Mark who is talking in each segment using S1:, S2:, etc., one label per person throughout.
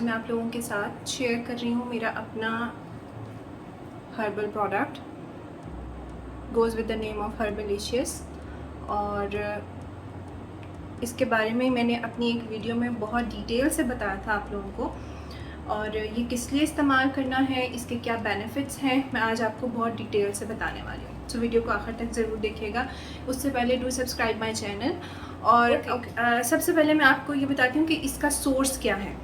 S1: आज मैं आप लोगों के साथ शेयर कर रही हूँ मेरा अपना herbal product goes with the name of herbalicious. और इसके बारे में मैंने अपनी एक वीडियो में बहुत डिटेल से बताया था आप लोगों को, और ये किस लिए इस्तेमाल करना है, इसके क्या बेनिफिट्स हैं, मैं आज आपको बहुत डिटेल से बताने वाली हूँ। तो वीडियो को आखिर तक ज़रूर देखिएगा। उससे पहले डू सब्सक्राइब माय चैनल। और सबसे पहले मैं आपको ये बताती हूँ कि इसका सोर्स क्या है,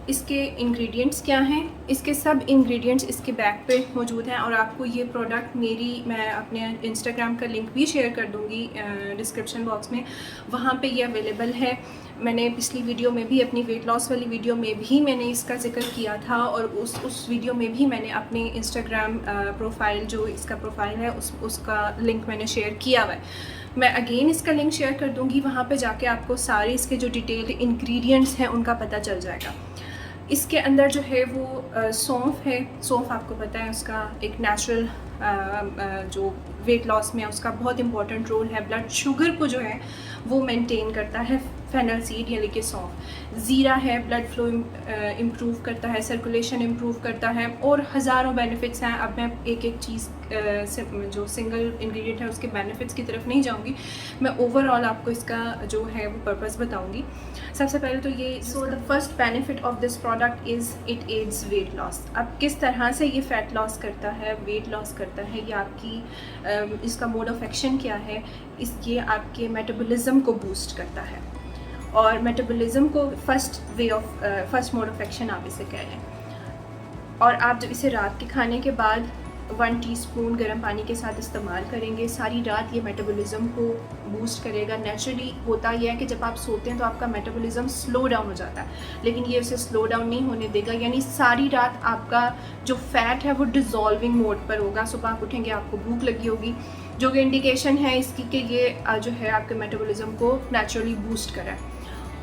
S1: इसके इंग्रेडिएंट्स क्या हैं। इसके सब इंग्रेडिएंट्स इसके बैग पे मौजूद हैं, और आपको ये प्रोडक्ट मैं अपने इंस्टाग्राम का लिंक भी शेयर कर दूँगी डिस्क्रिप्शन बॉक्स में, वहाँ पे ये अवेलेबल है। मैंने पिछली वीडियो में भी, अपनी वेट लॉस वाली वीडियो में भी मैंने इसका जिक्र किया था, और उस वीडियो में भी मैंने अपने इंस्टाग्राम प्रोफाइल, जो इसका प्रोफाइल है, उसका लिंक मैंने शेयर किया हुआ है। मैं अगेन इसका लिंक शेयर कर दूँगी, वहाँ पे जाके आपको सारे इसके जो डिटेल्ड इंग्रेडिएंट्स हैं उनका पता चल जाएगा। इसके अंदर जो है वो सौंफ है। सौंफ आपको पता है उसका एक नेचुरल जो वेट लॉस में उसका बहुत इंपॉर्टेंट रोल है। ब्लड शुगर को जो है वो मेंटेन करता है फेनल सीड यानी कि सौंफ। ज़ीरा है, ब्लड फ्लो इम्प्रूव करता है, सर्कुलेशन इम्प्रूव करता है, और हज़ारों बेनिफिट्स हैं। अब मैं एक एक चीज़ जो सिंगल इंग्रेडिएंट है उसके बेनिफिट्स की तरफ नहीं जाऊंगी, मैं ओवरऑल आपको इसका जो है वो पर्पस बताऊंगी। सबसे पहले तो ये the first benefit of this product is it adds weight loss. अब किस तरह से ये फ़ैट लॉस करता है, वेट लॉस करता है, ये आपकी इसका मोड ऑफ एक्शन क्या है, ये आपके मेटाबॉलिज्म को बूस्ट करता है। और मेटाबॉलिज्म को फर्स्ट मोड ऑफ एक्शन आप इसे कह लें। और आप जब इसे रात के खाने के बाद 1 टीस्पून गर्म पानी के साथ इस्तेमाल करेंगे, सारी रात ये मेटाबॉलिज्म को बूस्ट करेगा। नेचुरली होता यह है कि जब आप सोते हैं तो आपका मेटाबॉलिज्म स्लो डाउन हो जाता है, लेकिन ये उसे स्लो डाउन नहीं होने देगा। यानी सारी रात आपका जो फैट है वो डिज़ोल्विंग मोड पर होगा। सुबह आप उठेंगे, आपको भूख लगी होगी, जो कि इंडिकेशन है इसकी कि ये जो है आपके मेटाबॉलिज्म को नेचुरली बूस्ट करा है।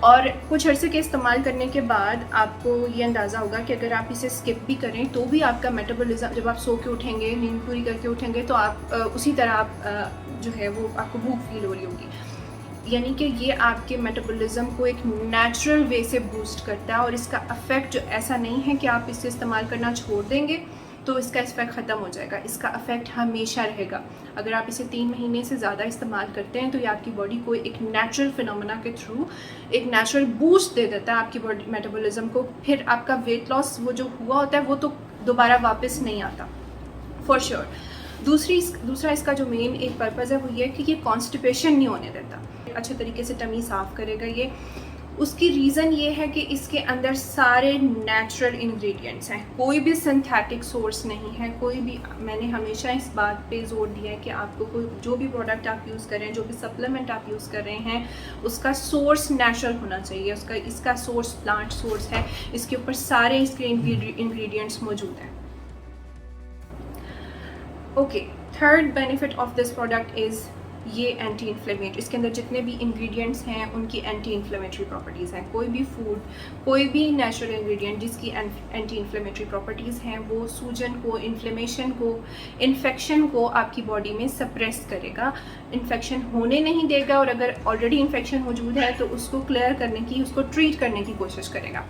S1: और कुछ अर्से के इस्तेमाल करने के बाद आपको ये अंदाज़ा होगा कि अगर आप इसे स्किप भी करें तो भी आपका मेटाबॉलिज्म, जब आप सो के उठेंगे, नींद पूरी करके उठेंगे, तो आप उसी तरह आप जो है वो आपको भूख फील हो रही होगी। यानी कि ये आपके मेटाबॉलिज्म को एक नेचुरल वे से बूस्ट करता है। और इसका इफ़ेक्ट जो ऐसा नहीं है कि आप इसे इस्तेमाल करना छोड़ देंगे तो इसका इफ़ेक्ट ख़त्म हो जाएगा। इसका इफ़ेक्ट हमेशा रहेगा। अगर आप इसे 3 महीने से ज़्यादा इस्तेमाल करते हैं तो ये आपकी बॉडी को एक नेचुरल फिनोमेना के थ्रू एक नेचुरल बूस्ट दे देता है आपकी बॉडी मेटाबॉलिज्म को। फिर आपका वेट लॉस वो जो हुआ होता है वो तो दोबारा वापस नहीं आता फॉर श्योर। दूसरा इसका जो मेन एक पर्पज़ है वो ये कि ये कॉन्स्टिपेशन नहीं होने देता, अच्छे तरीके से टमी साफ़ करेगा ये। उसकी रीज़न ये है कि इसके अंदर सारे नेचुरल इंग्रेडिएंट्स हैं, कोई भी सिंथेटिक सोर्स नहीं है, कोई भी। मैंने हमेशा इस बात पे जोर दिया है कि आपको कोई जो भी प्रोडक्ट आप यूज़ कर रहे हैं, जो भी सप्लीमेंट आप यूज़ कर रहे हैं, उसका सोर्स नेचुरल होना चाहिए। इसका सोर्स प्लांट सोर्स है, इसके ऊपर सारे इसके इंग्रेडिएंट्स मौजूद हैं। Okay, third benefit of this product is ये एंटी इन्फ्लेमेटरी। इसके अंदर जितने भी इंग्रेडिएंट्स हैं उनकी एंटी इन्फ्लेमेटरी प्रॉपर्टीज़ हैं। कोई भी फूड, कोई भी नेचुरल इंग्रेडिएंट जिसकी एंटी इन्फ्लेमेटरी प्रॉपर्टीज़ हैं वो सूजन को, इन्फ्लेमेशन को, इन्फेक्शन को आपकी बॉडी में सप्रेस करेगा, इन्फेक्शन होने नहीं देगा। और अगर ऑलरेडी इन्फेक्शन मौजूद है तो उसको क्लियर करने की, उसको ट्रीट करने की कोशिश करेगा।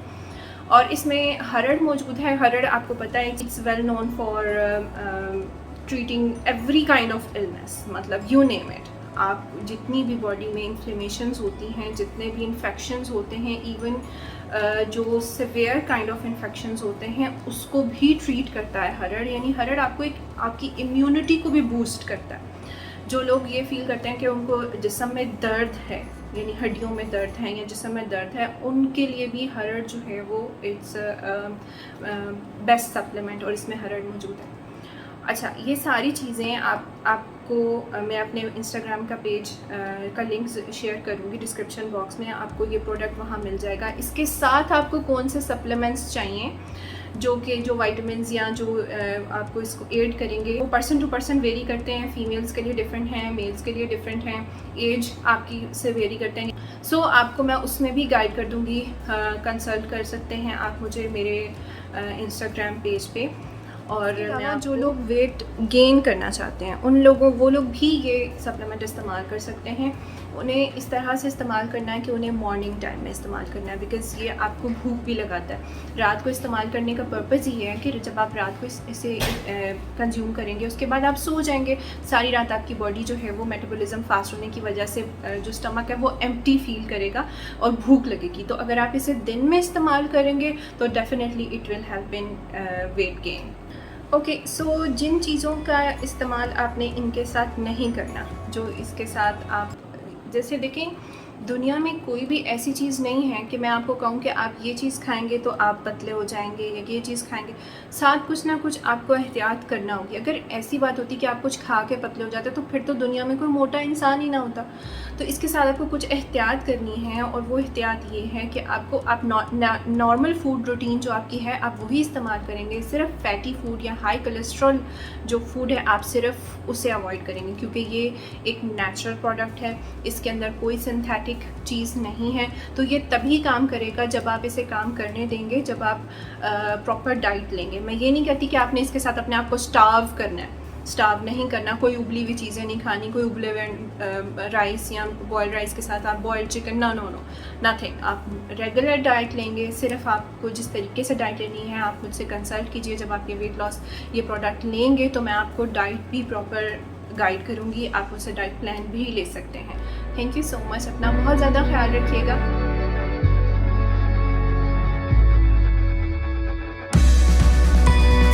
S1: और इसमें हरड़ मौजूद है। हरड़ आपको पता है it's well known for treating every kind of illness, मतलब यू नेम इट। आप जितनी भी बॉडी में इन्फ्लेमेशंस होती हैं, जितने भी इन्फेक्शंस होते हैं, इवन जो सिवियर काइंड ऑफ इन्फेक्शंस होते हैं उसको भी ट्रीट करता है हरड़। यानी हरड़ आपको आपकी इम्यूनिटी को भी बूस्ट करता है। जो लोग ये फील करते हैं कि उनको जिस्म में दर्द है, यानी हड्डियों में दर्द है या जिस्म में दर्द है, उनके लिए भी हरड़ जो है वो इट्स बेस्ट सप्लीमेंट, और इसमें हरड़ मौजूद है। अच्छा, ये सारी चीज़ें आपको मैं अपने इंस्टाग्राम का पेज का लिंक शेयर करूँगी डिस्क्रिप्शन बॉक्स में, आपको ये प्रोडक्ट वहाँ मिल जाएगा। इसके साथ आपको कौन से सप्लीमेंट्स चाहिए जो वाइटामिन्स या जो आपको इसको एड करेंगे, वो पर्सन टू पर्सन वेरी करते हैं। फीमेल्स के लिए डिफरेंट हैं, मेल्स के लिए डिफरेंट हैं, एज आपकी से वेरी करते हैं। सो आपको मैं उसमें भी गाइड कर दूँगी, कंसल्ट कर सकते हैं आप मुझे मेरे इंस्टाग्राम पेज पे। और जो लोग वेट गेन करना चाहते हैं वो लोग भी ये सप्लीमेंट इस्तेमाल कर सकते हैं। उन्हें इस तरह से इस्तेमाल करना है कि उन्हें मॉर्निंग टाइम में इस्तेमाल करना है, बिकॉज़ ये आपको भूख भी लगाता है। रात को इस्तेमाल करने का पर्पज़ ये है कि जब आप रात को इसे कंज्यूम करेंगे, उसके बाद आप सो जाएंगे, सारी रात आपकी बॉडी जो है वो मेटाबॉलिज्म फास्ट होने की वजह से जो स्टमक है वो एम्प्टी फील करेगा और भूख लगेगी। तो अगर आप इसे दिन में इस्तेमाल करेंगे तो definitely it will help in weight gain. Okay, so जिन चीज़ों का इस्तेमाल आपने इनके साथ नहीं करना, जो इसके साथ आप जैसे देखें, दुनिया में कोई भी ऐसी चीज़ नहीं है कि मैं आपको कहूँ कि आप ये चीज़ खाएंगे तो आप पतले हो जाएंगे या ये चीज़ खाएंगे, साथ कुछ ना कुछ आपको एहतियात करना होगी। अगर ऐसी बात होती कि आप कुछ खा के पतले हो जाते तो फिर तो दुनिया में कोई मोटा इंसान ही ना होता। तो इसके साथ आपको कुछ एहतियात करनी है, और वो एहतियात ये है कि आप नॉर्मल फूड रूटीन जो आपकी है आप वही इस्तेमाल करेंगे। सिर्फ फैटी फूड या हाई कोलेस्ट्रॉल जो फूड है आप सिर्फ उसे अवॉइड करेंगे, क्योंकि ये एक नेचुरल प्रोडक्ट है, इसके अंदर कोई सिंथेटिक चीज़ नहीं है। तो ये तभी काम करेगा जब आप इसे काम करने देंगे, जब आप प्रॉपर डाइट लेंगे। मैं ये नहीं कहती कि आपने इसके साथ अपने आप को स्टार्व करना है, स्टार्व नहीं करना, कोई उबली हुई चीज़ें नहीं खानी, कोई उबले हुए राइस या बॉयल्ड राइस के साथ आप बॉयल्ड चिकन, नो नथिंग। आप रेगुलर डाइट लेंगे। सिर्फ आपको जिस तरीके से डाइट लेनी है आप मुझसे कंसल्ट कीजिए। जब आप ये वेट लॉस ये प्रोडक्ट लेंगे तो मैं आपको डाइट भी प्रॉपर गाइड करूँगी, आप उससे डाइट प्लान भी ले सकते हैं। थैंक यू सो मच, अपना बहुत ज़्यादा ख्याल रखिएगा।